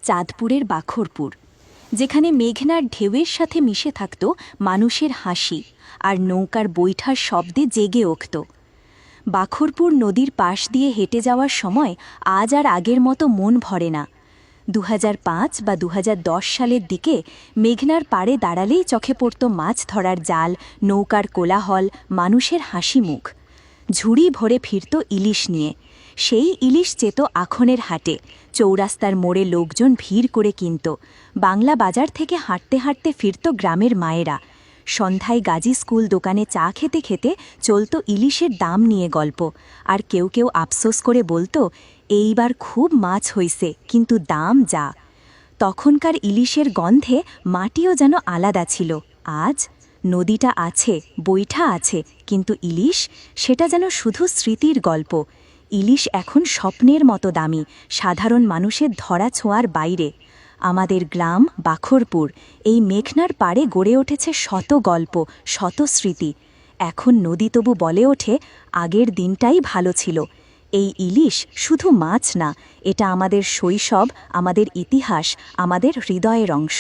চাঁদপুরের বাখরপুর, যেখানে মেঘনার ঢেউয়ের সাথে মিশে থাকত মানুষের হাসি আর নৌকার বৈঠার শব্দে জেগে উঠত। বাখরপুর নদীর পাশ দিয়ে হেঁটে যাওয়ার সময় আজ আর আগের মতো মন ভরে না। 2005 বা 2010 সালের দিকে মেঘনার পাড়ে দাঁড়ালেই চোখে পড়ত মাছ ধরার জাল, নৌকার কোলাহল, মানুষের হাসি মুখ। ঝুড়ি ভরে ফিরত ইলিশ নিয়ে। সেই ইলিশ চেত আখনের হাটে, চৌরাস্তার মোড়ে লোকজন ভিড় করে কিনত। বাংলা বাজার থেকে হাঁটতে হাঁটতে ফিরত গ্রামের মায়েরা। সন্ধ্যায় গাজী স্কুল দোকানে চা খেতে খেতে চলত ইলিশের দাম নিয়ে গল্প। আর কেউ কেউ আফসোস করে বলতো, এইবার খুব মাছ হইছে, কিন্তু দাম যা। তখনকার ইলিশের গন্ধে মাটিও যেন আলাদা ছিল। আজ নদীটা আছে, বৈঠা আছে, কিন্তু ইলিশ, সেটা যেন শুধু স্মৃতির গল্প। ইলিশ এখন স্বপ্নের মতো দামি, সাধারণ মানুষের ধরা ছোঁয়ার বাইরে। আমাদের গ্রাম বাখরপুর এই মেঘনার পাড়ে গড়ে উঠেছে শত গল্প, শত স্মৃতি। এখন নদী তবু বলে ওঠে, আগের দিনটাই ভালো ছিল। এই ইলিশ শুধু মাছ না, এটা আমাদের শৈশব, আমাদের ইতিহাস, আমাদের হৃদয়ের অংশ।